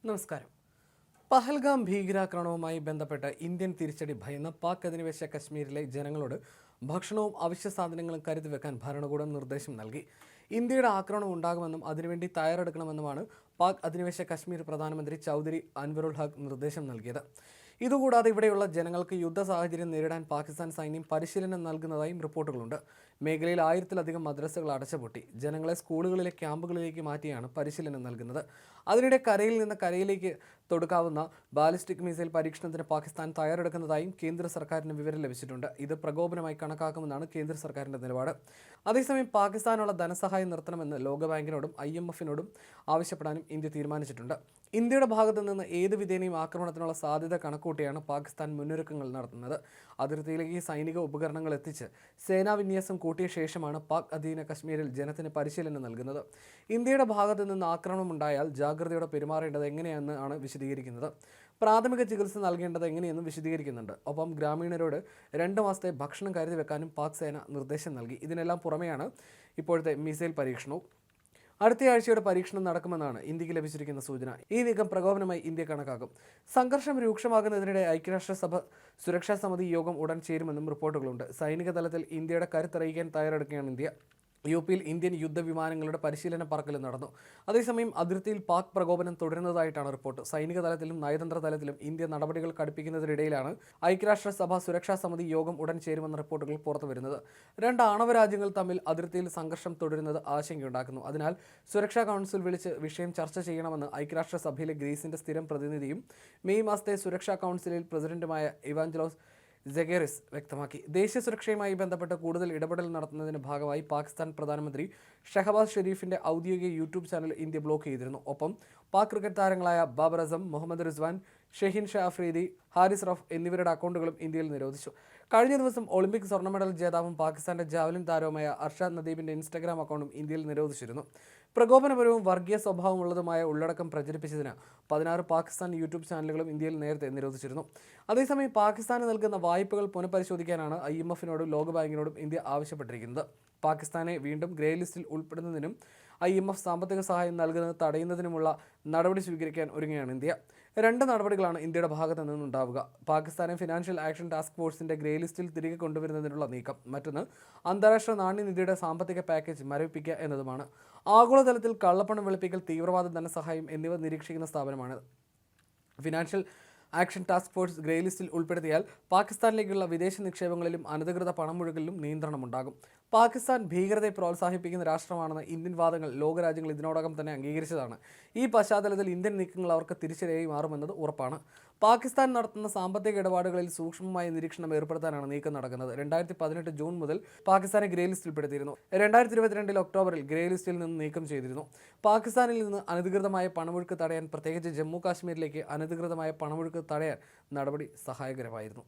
നമസ്കാരം. പഹൽഗാം ഭീകരാക്രമണവുമായി ബന്ധപ്പെട്ട് ഇന്ത്യൻ തിരിച്ചടി ഭയന്ന് പാക് അധിനിവേശ കശ്മീരിലെ ജനങ്ങളോട് ഭക്ഷണവും അവശ്യ സാധനങ്ങളും കരുതി വെക്കാൻ ഭരണകൂടം നിർദ്ദേശം നൽകി. ഇന്ത്യയുടെ ആക്രമണം ഉണ്ടാകുമെന്നും അതിനുവേണ്ടി തയ്യാറെടുക്കണമെന്നുമാണ് പാക് അധിനിവേശ കശ്മീർ പ്രധാനമന്ത്രി ചൗധരി അൻവറുൽ ഹഖ് നിർദ്ദേശം നൽകിയത്. ഇതുകൂടാതെ ഇവിടെയുള്ള ജനങ്ങൾക്ക് യുദ്ധ സാഹചര്യം നേരിടാൻ പാകിസ്ഥാൻ സൈന്യം പരിശീലനം നൽകുന്നതായും റിപ്പോർട്ടുകളുണ്ട്. മേഖലയിൽ 1000-ലധികം മദ്രസകൾ അടച്ചുപൂട്ടി. ജനങ്ങളെ സ്കൂളുകളിലെ ക്യാമ്പുകളിലേക്ക് മാറ്റിയാണ് പരിശീലനം നൽകുന്നത്. അതിനിടെ കരയിൽ നിന്ന് കരയിലേക്ക് തൊടുക്കാവുന്ന ബാലിസ്റ്റിക് മിസൈൽ പരീക്ഷണത്തിന് പാകിസ്ഥാൻ തയ്യാറെടുക്കുന്നതായും കേന്ദ്ര സർക്കാരിന് വിവരം ലഭിച്ചിട്ടുണ്ട്. ഇത് പ്രകോപനമായി കണക്കാക്കുമെന്നാണ് കേന്ദ്ര സർക്കാരിന്റെ നിലപാട്. അതേസമയം പാകിസ്ഥാനുള്ള ധനസഹായം നിർത്തണമെന്ന് ലോകബാങ്കിനോടും IMF-നോടും ആവശ്യപ്പെടാനും ഇന്ത്യ തീരുമാനിച്ചിട്ടുണ്ട്. ഇന്ത്യയുടെ ഭാഗത്തു നിന്ന് ഏത് വിധേനയും ആക്രമണത്തിനുള്ള സാധ്യത കണക്കൂട്ടിയാണ് പാകിസ്ഥാൻ മുന്നൊരുക്കങ്ങൾ നടത്തുന്നത്. അതിർത്തിയിലേക്ക് സൈനിക ഉപകരണങ്ങൾ എത്തിച്ച് സേനാ വിന്യാസം കൂട്ടിയ ശേഷമാണ് പാക് അധീന കശ്മീരിൽ ജനത്തിന് പരിശീലനം നൽകുന്നത്. ഇന്ത്യയുടെ ഭാഗത്തു നിന്ന് ആക്രമണമുണ്ടായാൽ ജാഗ്രതയോടെ പെരുമാറേണ്ടത് എങ്ങനെയെന്നാണ് വിശദീകരിക്കുന്നത്. പ്രാഥമിക ചികിത്സ നൽകേണ്ടത് എങ്ങനെയെന്നും വിശദീകരിക്കുന്നുണ്ട്. ഒപ്പം ഗ്രാമീണരോട് 2 മാസത്തെ ഭക്ഷണം കരുതി വെക്കാനും പാക് സേന നിർദ്ദേശം നൽകി. ഇതിനെല്ലാം പുറമെയാണ് ഇപ്പോഴത്തെ മിസൈൽ പരീക്ഷണവും. അടുത്തയാഴ്ചയുടെ പരീക്ഷണം നടക്കുമെന്നാണ് ഇന്ത്യക്ക് ലഭിച്ചിരിക്കുന്ന സൂചന. ഈ നീക്കം പ്രകോപനമായി ഇന്ത്യ കണക്കാക്കും. സംഘർഷം രൂക്ഷമാകുന്നതിനിടെ ഐക്യരാഷ്ട്രസഭ സുരക്ഷാ സമിതി യോഗം ഉടൻ ചേരുമെന്നും റിപ്പോർട്ടുകളുണ്ട്. സൈനിക തലത്തിൽ ഇന്ത്യയുടെ കരുത്തറിയിക്കാൻ തയ്യാറെടുക്കുകയാണ് ഇന്ത്യ. UPയിൽ ഇന്ത്യൻ യുദ്ധവിമാനങ്ങളുടെ പരിശീലന പറക്കലും നടന്നു. അതേസമയം അതിർത്തിയിൽ പാക് പ്രകോപനം തുടരുന്നതായിട്ടാണ് റിപ്പോർട്ട്. സൈനിക തലത്തിലും നയതന്ത്ര തലത്തിലും ഇന്ത്യ നടപടികൾ കടുപ്പിക്കുന്നതിനിടയിലാണ് ഐക്യരാഷ്ട്രസഭ സുരക്ഷാ സമിതി യോഗം ഉടൻ ചേരുമെന്ന റിപ്പോർട്ടുകൾ പുറത്തുവരുന്നത്. 2 ആണവ രാജ്യങ്ങൾ തമ്മിൽ അതിർത്തിയിൽ സംഘർഷം തുടരുന്നത് ആശങ്കയുണ്ടാക്കുന്നു. അതിനാൽ സുരക്ഷാ കൗൺസിൽ വിളിച്ച് വിഷയം ചർച്ച ചെയ്യണമെന്ന് ഐക്യരാഷ്ട്രസഭയിലെ ഗ്രീസിന്റെ സ്ഥിരം പ്രതിനിധിയും മെയ് മാസത്തെ സുരക്ഷാ കൗൺസിലിൽ പ്രസിഡന്റുമായ ഇവാഞ്ചലോസ് ജഗേറിസ് വ്യക്തമാക്കി. ദേശീയ സുരക്ഷയുമായി ബന്ധപ്പെട്ട് കൂടുതൽ ഇടപെടൽ നടത്തുന്നതിന്റെ ഭാഗമായി പാകിസ്ഥാൻ പ്രധാനമന്ത്രി ഷഹബാസ് ഷെരീഫിന്റെ ഔദ്യോഗിക YouTube ചാനൽ ഇന്ത്യ ബ്ലോക്ക് ചെയ്തിരുന്നു. ഒപ്പം പാക് ക്രിക്കറ്റ് താരങ്ങളായ ബാബർ അസം, മുഹമ്മദ് റിസ്വാൻ, ഷഹീൻ ഷാ അഫ്രീദി, ഹാരിസ് റഫ് എന്നിവരുടെ അക്കൗണ്ടുകളും ഇന്ത്യയിൽ നിരോധിച്ചു. കഴിഞ്ഞ ദിവസം ഒളിമ്പിക് സ്വർണ്ണ മെഡൽ ജേതാവും പാകിസ്ഥാന്റെ ജാവലിൻ താരവുമായ അർഷാദ് നദീബിന്റെ ഇൻസ്റ്റഗ്രാം അക്കൗണ്ടും ഇന്ത്യയിൽ നിരോധിച്ചിരുന്നു. പ്രകോപനപരവും വർഗീയ സ്വഭാവമുള്ളതുമായ ഉള്ളടക്കം പ്രചരിപ്പിച്ചതിന് 16 പാകിസ്ഥാൻ YouTube ചാനലുകളും ഇന്ത്യയിൽ നേരത്തെ നിരോധിച്ചിരുന്നു. അതേസമയം പാകിസ്ഥാന് നൽകുന്ന വായ്പകൾ പുനഃപരിശോധിക്കാനാണ് IMF-നോടും ലോകബാങ്കിനോടും ഇന്ത്യ ആവശ്യപ്പെട്ടിരിക്കുന്നത്. പാകിസ്ഥാനെ വീണ്ടും ഗ്രേ ലിസ്റ്റിൽ ഉൾപ്പെടുന്നതിനും IMF സാമ്പത്തിക സഹായം നൽകുന്നത് തടയുന്നതിനുമുള്ള നടപടി സ്വീകരിക്കാൻ ഒരുങ്ങുകയാണ് ഇന്ത്യ. 2 നടപടികളാണ് ഇന്ത്യയുടെ ഭാഗത്തു നിന്നുണ്ടാവുക. പാകിസ്ഥാനെ ഫിനാൻഷ്യൽ ആക്ഷൻ ടാസ്ക് ഫോഴ്സിന്റെ ഗ്രേ ലിസ്റ്റിൽ തിരികെ കൊണ്ടുവരുന്നതിനുള്ള നീക്കം. മറ്റൊന്ന് അന്താരാഷ്ട്ര നാണ്യനിധിയുടെ സാമ്പത്തിക പാക്കേജ് മരവിപ്പിക്കുക എന്നതുമാണ്. ആഗോളതലത്തിൽ കള്ളപ്പണം വെളുപ്പിക്കൽ, തീവ്രവാദ ധനസഹായം എന്നിവ നിരീക്ഷിക്കുന്ന സ്ഥാപനമാണ്. Financial action task force grey ലിസ്റ്റിൽ ഉൾപ്പെടുത്തിയാൽ പാകിസ്ഥാനിലേക്കുള്ള വിദേശ നിക്ഷേപങ്ങളിലും അനധികൃത പണമൊഴുകലിലും നിയന്ത്രണമുണ്ടാകും. പാകിസ്ഥാൻ ഭീകരതയെ പ്രോത്സാഹിപ്പിക്കുന്ന രാഷ്ട്രമാണെന്ന് ഇന്ത്യൻ വാദങ്ങൾ ലോകരാജ്യങ്ങൾ ഇതിനോടകം തന്നെ അംഗീകരിച്ചതാണ്. ഈ പശ്ചാത്തലത്തിൽ ഇന്ത്യൻ നീക്കങ്ങൾ അവർക്ക് തിരിച്ചടിയായി മാറുമെന്നത് ഉറപ്പാണ്. പാകിസ്ഥാൻ നടത്തുന്ന സാമ്പത്തിക ഇടപാടുകളിൽ സൂക്ഷ്മമായ നിരീക്ഷണം ഏർപ്പെടുത്താനാണ് നീക്കം നടക്കുന്നത്. 2018 ജൂൺ മുതൽ പാകിസ്ഥാനെ ഗ്രേ ലിസ്റ്റിൽപ്പെടുത്തിയിരുന്നു. 2022 ഒക്ടോബറിൽ ഗ്രേ ലിസ്റ്റിൽ നിന്ന് നീക്കം ചെയ്തിരുന്നു. പാകിസ്ഥാനിൽ നിന്ന് അനധികൃതമായ പണമൊഴുക്ക് തടയാൻ, പ്രത്യേകിച്ച് ജമ്മു കാശ്മീരിലേക്ക് അനധികൃതമായ പണമൊഴുക്ക് തടയാൻ നടപടി സഹായകരമായിരുന്നു.